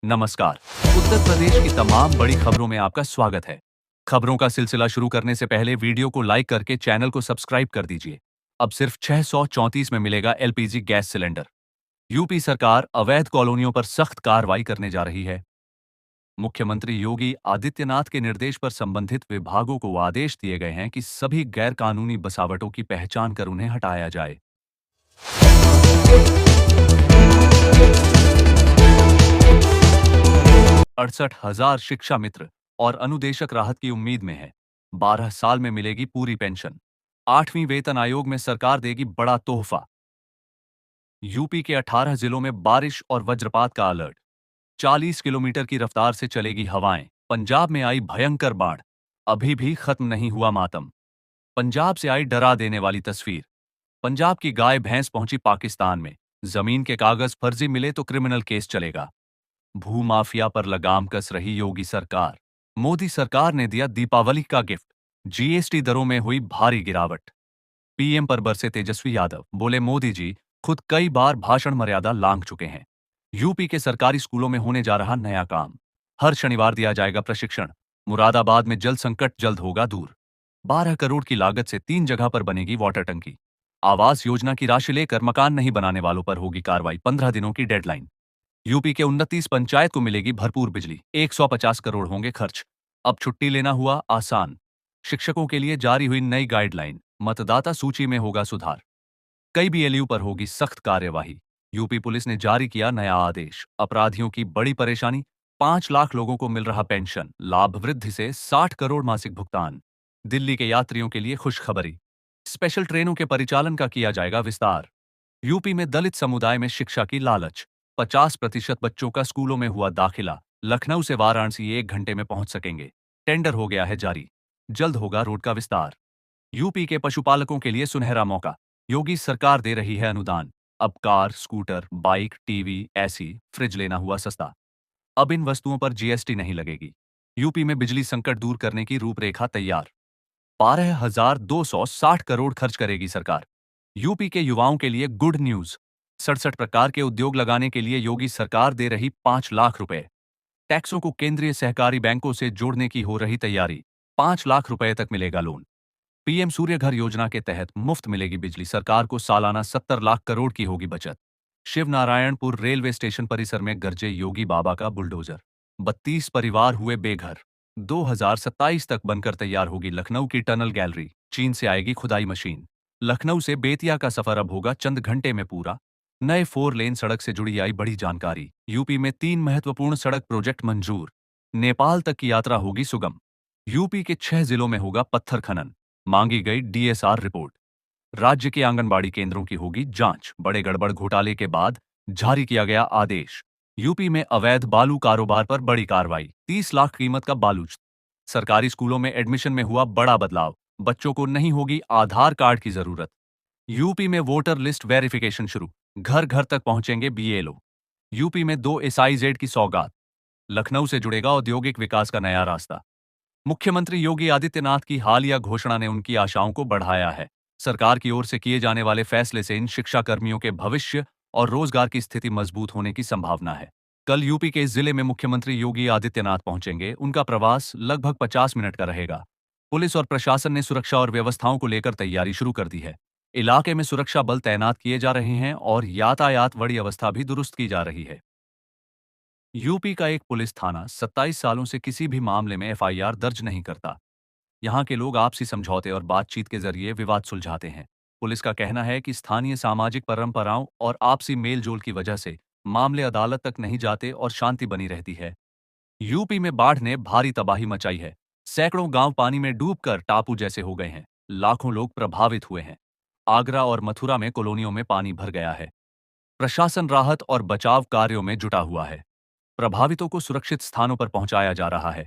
नमस्कार। उत्तर प्रदेश की तमाम बड़ी खबरों में आपका स्वागत है। खबरों का सिलसिला शुरू करने से पहले वीडियो को लाइक करके चैनल को सब्सक्राइब कर दीजिए। अब सिर्फ 634 में मिलेगा एलपीजी गैस सिलेंडर। यूपी सरकार अवैध कॉलोनियों पर सख्त कार्रवाई करने जा रही है। मुख्यमंत्री योगी आदित्यनाथ के निर्देश पर संबंधित विभागों को आदेश दिए गए हैं कि सभी गैर कानूनी बसावटों की पहचान कर उन्हें हटाया जाए। 68,000 शिक्षा मित्र और अनुदेशक राहत की उम्मीद में है। 12 साल में मिलेगी पूरी पेंशन। 8वीं वेतन आयोग में सरकार देगी बड़ा तोहफा। यूपी के 18 जिलों में बारिश और वज्रपात का अलर्ट। 40 किलोमीटर की रफ्तार से चलेगी हवाएं। पंजाब में आई भयंकर बाढ़। अभी भी खत्म नहीं हुआ मातम। पंजाब से आई डरा देने वाली तस्वीर। पंजाब की गाय भैंस पहुंची पाकिस्तान में। जमीन के कागज फर्जी मिले तो क्रिमिनल केस चलेगा। भूमाफिया पर लगाम कस रही योगी सरकार। मोदी सरकार ने दिया दीपावली का गिफ्ट। जीएसटी दरों में हुई भारी गिरावट। पीएम पर बरसे तेजस्वी यादव। बोले मोदी जी खुद कई बार भाषण मर्यादा लांघ चुके हैं। यूपी के सरकारी स्कूलों में होने जा रहा नया काम। हर शनिवार दिया जाएगा प्रशिक्षण। मुरादाबाद में जल संकट जल्द होगा दूर। 12 करोड़ की लागत से 3 जगह पर बनेगी वाटर टंकी। आवास योजना की राशि लेकर मकान नहीं बनाने वालों पर होगी कार्रवाई। 15 दिनों की डेडलाइन। यूपी के 29 पंचायत को मिलेगी भरपूर बिजली। 150 करोड़ होंगे खर्च। अब छुट्टी लेना हुआ आसान। शिक्षकों के लिए जारी हुई नई गाइडलाइन। मतदाता सूची में होगा सुधार। कई बीएलयू पर होगी सख्त कार्यवाही। यूपी पुलिस ने जारी किया नया आदेश। अपराधियों की बड़ी परेशानी। 5 लाख लोगों को मिल रहा पेंशन। लाभ वृद्धि से 60 करोड़ मासिक भुगतान। दिल्ली के यात्रियों के लिए खुशखबरी। स्पेशल ट्रेनों के परिचालन का किया जाएगा विस्तार। यूपी में दलित समुदाय में शिक्षा की लालच। 50% बच्चों का स्कूलों में हुआ दाखिला। लखनऊ से वाराणसी 1 घंटे में पहुंच सकेंगे। टेंडर हो गया है जारी। जल्द होगा रोड का विस्तार। यूपी के पशुपालकों के लिए सुनहरा मौका। योगी सरकार दे रही है अनुदान। अब car, scooter, bike, TV, AC, fridge लेना हुआ सस्ता। अब इन वस्तुओं पर जीएसटी नहीं लगेगी। यूपी में बिजली संकट दूर करने की रूपरेखा तैयार। 12,260 करोड़ खर्च करेगी सरकार। यूपी के युवाओं के लिए गुड न्यूज। 67 प्रकार के उद्योग लगाने के लिए योगी सरकार दे रही 5 लाख रुपए। टैक्सों को केंद्रीय सहकारी बैंकों से जोड़ने की हो रही तैयारी। 5 लाख रुपए तक मिलेगा लोन। पीएम सूर्य घर योजना के तहत मुफ्त मिलेगी बिजली। सरकार को सालाना 70 लाख करोड़ की होगी बचत। शिवनारायणपुर रेलवे स्टेशन परिसर में गरजे योगी बाबा का बुलडोजर। 32 परिवार हुए बेघर। 2027 तक बनकर तैयार होगी लखनऊ की टनल गैलरी। चीन से आएगी खुदाई मशीन। लखनऊ से बेतिया का सफर अब होगा चंद घंटे में पूरा। नए 4 लेन सड़क से जुड़ी आई बड़ी जानकारी। यूपी में 3 महत्वपूर्ण सड़क प्रोजेक्ट मंजूर। नेपाल तक की यात्रा होगी सुगम। यूपी के 6 जिलों में होगा पत्थर खनन। मांगी गई डीएसआर रिपोर्ट। राज्य के आंगनबाड़ी केंद्रों की होगी जांच। बड़े गड़बड़ घोटाले के बाद जारी किया गया आदेश। यूपी में अवैध बालू कारोबार पर बड़ी कार्रवाई। 30 लाख कीमत का बालू। सरकारी स्कूलों में एडमिशन में हुआ बड़ा बदलाव। बच्चों को नहीं होगी आधार कार्ड की जरूरत। यूपी में वोटर लिस्ट वेरिफिकेशन शुरू। घर घर तक पहुंचेंगे बीएलओ। यूपी में 2 एसआईजेड की सौगात। लखनऊ से जुड़ेगा औद्योगिक विकास का नया रास्ता। मुख्यमंत्री योगी आदित्यनाथ की हालिया घोषणा ने उनकी आशाओं को बढ़ाया है। सरकार की ओर से किए जाने वाले फैसले से इन शिक्षाकर्मियों के भविष्य और रोजगार की स्थिति मजबूत होने की संभावना है। कल यूपी के इस जिले में मुख्यमंत्री योगी आदित्यनाथ पहुंचेंगे। उनका प्रवास लगभग 50 मिनट का रहेगा। पुलिस और प्रशासन ने सुरक्षा और व्यवस्थाओं को लेकर तैयारी शुरू कर दी है। इलाके में सुरक्षा बल तैनात किए जा रहे हैं और यातायात बड़ी अवस्था भी दुरुस्त की जा रही है। यूपी का एक पुलिस थाना 27 सालों से किसी भी मामले में एफआईआर दर्ज नहीं करता। यहाँ के लोग आपसी समझौते और बातचीत के जरिए विवाद सुलझाते हैं। पुलिस का कहना है कि स्थानीय सामाजिक परंपराओं और आपसी मेलजोल की वजह से मामले अदालत तक नहीं जाते और शांति बनी रहती है। यूपी में बाढ़ ने भारी तबाही मचाई है। सैकड़ों गांव पानी में डूबकर टापू जैसे हो गए हैं। लाखों लोग प्रभावित हुए हैं। आगरा और मथुरा में कॉलोनियों में पानी भर गया है। प्रशासन राहत और बचाव कार्यों में जुटा हुआ है। प्रभावितों को सुरक्षित स्थानों पर पहुंचाया जा रहा है।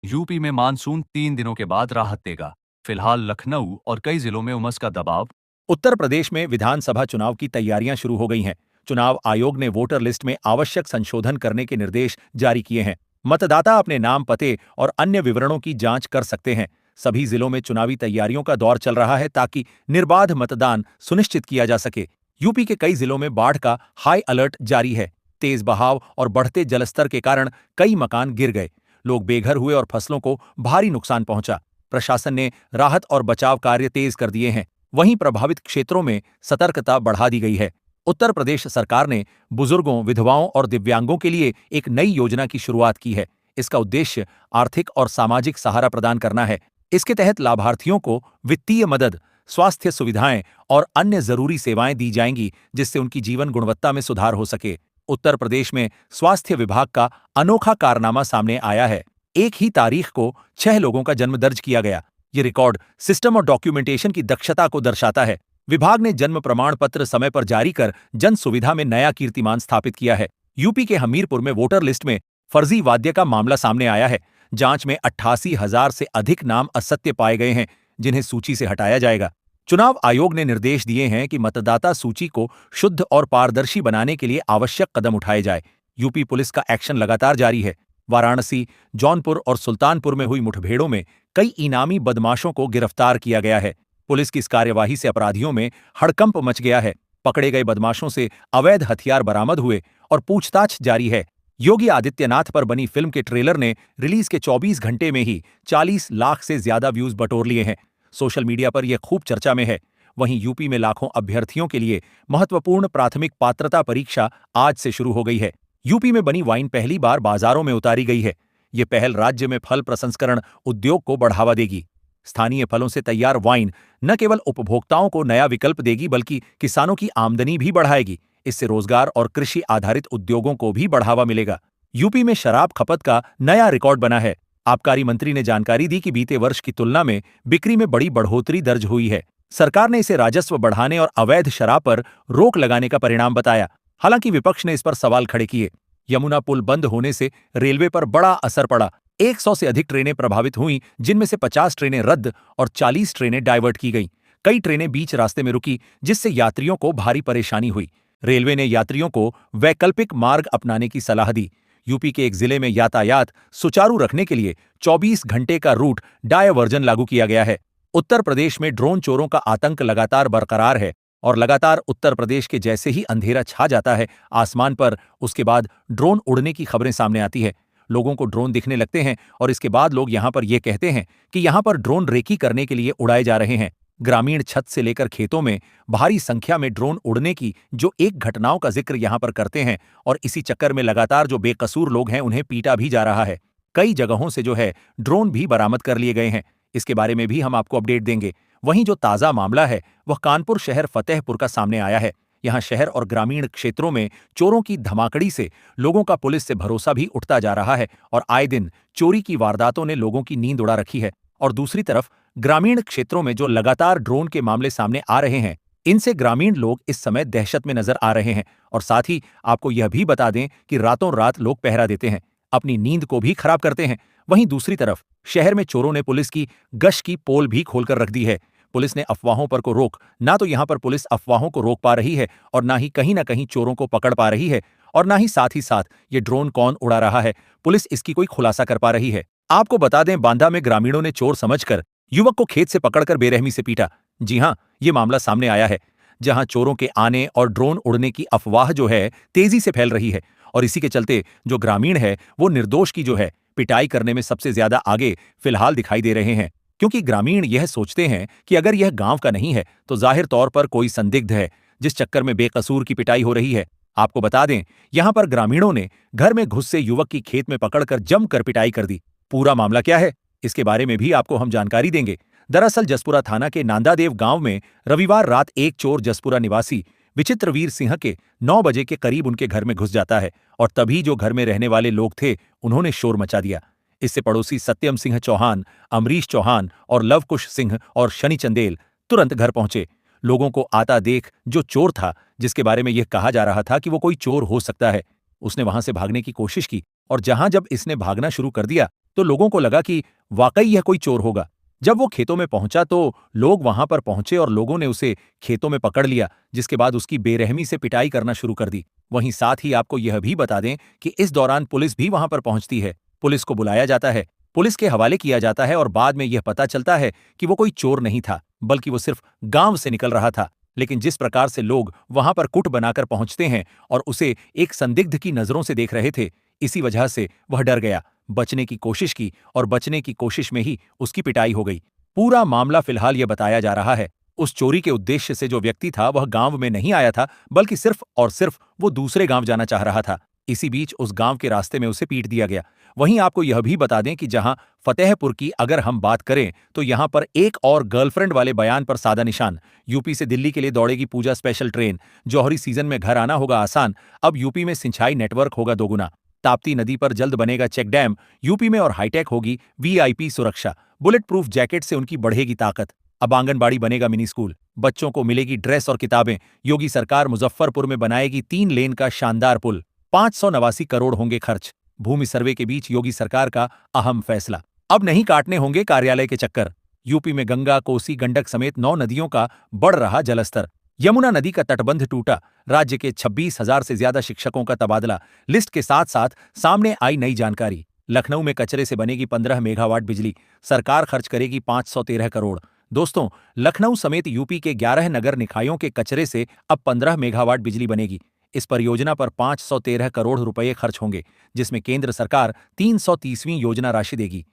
यूपी में मानसून 3 दिनों के बाद राहत देगा। फिलहाल लखनऊ और कई जिलों में उमस का दबाव। उत्तर प्रदेश में विधानसभा चुनाव की तैयारियां शुरू हो गई हैं। चुनाव आयोग ने वोटर लिस्ट में आवश्यक संशोधन करने के निर्देश जारी किए हैं। मतदाता अपने नाम, पते और अन्य विवरणों की जांच कर सकते हैं। सभी जिलों में चुनावी तैयारियों का दौर चल रहा है ताकि निर्बाध मतदान सुनिश्चित किया जा सके। यूपी के कई जिलों में बाढ़ का हाई अलर्ट जारी है। तेज बहाव और बढ़ते जलस्तर के कारण कई मकान गिर गए, लोग बेघर हुए और फसलों को भारी नुकसान पहुंचा। प्रशासन ने राहत और बचाव कार्य तेज कर दिए हैं। वहीं प्रभावित क्षेत्रों में सतर्कता बढ़ा दी गई है। उत्तर प्रदेश सरकार ने बुजुर्गों, विधवाओं और दिव्यांगों के लिए एक नई योजना की शुरुआत की है। इसका उद्देश्य आर्थिक और सामाजिक सहारा प्रदान करना है। इसके तहत लाभार्थियों को वित्तीय मदद, स्वास्थ्य सुविधाएं और अन्य जरूरी सेवाएं दी जाएंगी, जिससे उनकी जीवन गुणवत्ता में सुधार हो सके। उत्तर प्रदेश में स्वास्थ्य विभाग का अनोखा कारनामा सामने आया है। एक ही तारीख को 6 लोगों का जन्म दर्ज किया गया। ये रिकॉर्ड सिस्टम और डॉक्यूमेंटेशन की दक्षता को दर्शाता है। विभाग ने जन्म प्रमाण पत्र समय पर जारी कर जन सुविधा में नया कीर्तिमान स्थापित किया है। यूपी के हमीरपुर में वोटर लिस्ट में फर्जी वाद्य का मामला सामने आया है। जांच में 88,000 से अधिक नाम असत्य पाए गए हैं, जिन्हें सूची से हटाया जाएगा। चुनाव आयोग ने निर्देश दिए हैं कि मतदाता सूची को शुद्ध और पारदर्शी बनाने के लिए आवश्यक कदम उठाए जाए। यूपी पुलिस का एक्शन लगातार जारी है। वाराणसी, जौनपुर और सुल्तानपुर में हुई मुठभेड़ों में कई इनामी बदमाशों को गिरफ्तार किया गया है। पुलिस की इस कार्यवाही से अपराधियों में हड़कंप मच गया है। पकड़े गए बदमाशों से अवैध हथियार बरामद हुए और पूछताछ जारी है। योगी आदित्यनाथ पर बनी फिल्म के ट्रेलर ने रिलीज के 24 घंटे में ही 40 लाख से ज्यादा व्यूज बटोर लिए हैं। सोशल मीडिया पर यह खूब चर्चा में है। वहीं यूपी में लाखों अभ्यर्थियों के लिए महत्वपूर्ण प्राथमिक पात्रता परीक्षा आज से शुरू हो गई है। यूपी में बनी वाइन पहली बार बाजारों में उतारी गई है। ये पहल राज्य में फल प्रसंस्करण उद्योग को बढ़ावा देगी। स्थानीय फलों से तैयार वाइन न केवल उपभोक्ताओं को नया विकल्प देगी, बल्कि किसानों की आमदनी भी बढ़ाएगी। इससे रोजगार और कृषि आधारित उद्योगों को भी बढ़ावा मिलेगा। यूपी में शराब खपत का नया रिकॉर्ड बना है। आबकारी मंत्री ने जानकारी दी कि बीते वर्ष की तुलना में बिक्री में बड़ी बढ़ोतरी दर्ज हुई है। सरकार ने इसे राजस्व बढ़ाने और अवैध शराब पर रोक लगाने का परिणाम बताया। हालांकि विपक्ष ने इस पर सवाल खड़े किए। यमुना पुल बंद होने से रेलवे पर बड़ा असर पड़ा। 100 से अधिक ट्रेनें प्रभावित हुईं, जिनमें से 50 ट्रेनें रद्द और 40 ट्रेनें डायवर्ट की गईं। कई ट्रेनें बीच रास्ते में रुकी, जिससे यात्रियों को भारी परेशानी हुई। रेलवे ने यात्रियों को वैकल्पिक मार्ग अपनाने की सलाह दी। यूपी के एक जिले में यातायात सुचारू रखने के लिए 24 घंटे का रूट डायवर्जन लागू किया गया है। उत्तर प्रदेश में ड्रोन चोरों का आतंक लगातार बरकरार है और लगातार उत्तर प्रदेश के जैसे ही अंधेरा छा जाता है आसमान पर, उसके बाद ड्रोन उड़ने की खबरें सामने आती है। लोगों को ड्रोन दिखने लगते हैं और इसके बाद लोग यहां पर यह कहते हैं कि यहां पर ड्रोन रेकी करने के लिए उड़ाए जा रहे हैं। ग्रामीण छत से लेकर खेतों में भारी संख्या में ड्रोन उड़ने की जो एक घटनाओं का जिक्र यहां पर करते हैं, और इसी चक्कर में लगातार जो बेकसूर लोग हैं उन्हें पीटा भी जा रहा है। कई जगहों से जो है ड्रोन भी बरामद कर लिए गए हैं। इसके बारे में भी हम आपको अपडेट देंगे। वहीं जो ताजा मामला है वह कानपुर शहर फतेहपुर का सामने आया है। यहां शहर और ग्रामीण क्षेत्रों में चोरों की धमाकड़ी से लोगों का पुलिस से भरोसा भी उठता जा रहा है और आए दिन चोरी की वारदातों ने लोगों की नींद उड़ा रखी है। और दूसरी तरफ ग्रामीण क्षेत्रों में जो लगातार ड्रोन के मामले सामने आ रहे हैं, इनसे ग्रामीण लोग इस समय दहशत में नजर आ रहे हैं। और साथ ही आपको यह भी बता दें कि रातों रात लोग पहरा देते हैं, अपनी नींद को भी खराब करते हैं। वहीं दूसरी तरफ शहर में चोरों ने पुलिस की गश्त की पोल भी खोलकर रख दी है। पुलिस ने अफवाहों पर को रोक, ना तो यहां पर पुलिस अफवाहों को रोक पा रही है और ना ही कहीं ना कहीं चोरों को पकड़ पा रही है, और ना ही साथ ये ड्रोन कौन उड़ा रहा है, पुलिस इसकी कोई खुलासा कर पा रही है। आपको बता दें, बांदा में ग्रामीणों ने चोर समझकर युवक को खेत से पकड़कर बेरहमी से पीटा। जी हां, ये मामला सामने आया है, जहां चोरों के आने और ड्रोन उड़ने की अफवाह जो है तेजी से फैल रही है, और इसी के चलते जो ग्रामीण है वो निर्दोष की जो है पिटाई करने में सबसे ज्यादा आगे फिलहाल दिखाई दे रहे हैं। क्योंकि ग्रामीण यह सोचते हैं कि अगर यह गांव का नहीं है तो जाहिर तौर पर कोई संदिग्ध है, जिस चक्कर में बेकसूर की पिटाई हो रही है। आपको बता दें, यहां पर ग्रामीणों ने घर में घुस से युवक की खेत में पकड़कर जमकर पिटाई कर दी। पूरा मामला क्या है, इसके बारे में भी आपको हम जानकारी देंगे। दरअसल जसपुरा थाना के नांदादेव गांव में रविवार रात एक चोर जसपुरा निवासी विचित्रवीर सिंह के 9 बजे के करीब उनके घर में घुस जाता है, और तभी जो घर में रहने वाले लोग थे उन्होंने शोर मचा दिया। इससे पड़ोसी सत्यम सिंह चौहान, अमरीश चौहान और लवकुश सिंह और शनि चंदेल तुरंत घर पहुंचे। लोगों को आता देख जो चोर था, जिसके बारे में यह कहा जा रहा था कि वो कोई चोर हो सकता है, उसने वहां से भागने की कोशिश की, और जब इसने भागना शुरू कर दिया तो लोगों को लगा कि वाकई यह कोई चोर होगा। जब वो खेतों में पहुंचा तो लोग वहां पर पहुंचे और लोगों ने उसे खेतों में पकड़ लिया, जिसके बाद उसकी बेरहमी से पिटाई करना शुरू कर दी। वहीं साथ ही आपको यह भी बता दें कि इस दौरान पुलिस भी वहां पर पहुंचती है। पुलिस को बुलाया जाता है, पुलिस के हवाले किया जाता है, और बाद में यह पता चलता है कि वो कोई चोर नहीं था, बल्कि वो सिर्फ गांव से निकल रहा था। लेकिन जिस प्रकार से लोग वहां पर कुट बनाकर पहुंचते हैं और उसे एक संदिग्ध की नजरों से देख रहे थे, इसी वजह से वह डर गया, बचने की कोशिश की और बचने की कोशिश में ही उसकी पिटाई हो गई। पूरा मामला फिलहाल यह बताया जा रहा है, उस चोरी के उद्देश्य से जो व्यक्ति था वह गांव में नहीं आया था, बल्कि सिर्फ और सिर्फ वो दूसरे गांव जाना चाह रहा था। इसी बीच उस गांव के रास्ते में उसे पीट दिया गया। वहीं आपको यह भी बता दें कि जहां फतेहपुर की अगर हम बात करें तो यहां पर एक और गर्लफ्रेंड वाले बयान पर सादा निशान। यूपी से दिल्ली के लिए दौड़ेगी पूजा स्पेशल ट्रेन। जौहरी सीजन में घर आना होगा आसान, अब यूपी में सिंचाई नेटवर्क होगा दोगुना। ताप्ती नदी पर जल्द बनेगा चेक डैम। यूपी में और हाईटेक होगी वीआईपी सुरक्षा। बुलेट प्रूफ जैकेट से उनकी बढ़ेगी ताकत। अब आंगनबाड़ी बनेगा मिनी स्कूल। बच्चों को मिलेगी ड्रेस और किताबें। योगी सरकार मुजफ्फरपुर में बनाएगी 3 लेन का शानदार पुल। 589 करोड़ होंगे खर्च। भूमि सर्वे के बीच योगी सरकार का अहम फैसला। अब नहीं काटने होंगे कार्यालय के चक्कर। यूपी में गंगा, कोसी, गंडक समेत 9 नदियों का बढ़ रहा जलस्तर। यमुना नदी का तटबंध टूटा। राज्य के 26,000 से ज्यादा शिक्षकों का तबादला। लिस्ट के साथ साथ सामने आई नई जानकारी। लखनऊ में कचरे से बनेगी 15 मेगावाट बिजली। सरकार खर्च करेगी 513 करोड़। दोस्तों, लखनऊ समेत यूपी के 11 नगर निकायों के कचरे से अब 15 मेगावाट बिजली बनेगी। इस परियोजना पर 513 करोड़ रुपए खर्च होंगे, जिसमें केंद्र सरकार 330वीं योजना राशि देगी।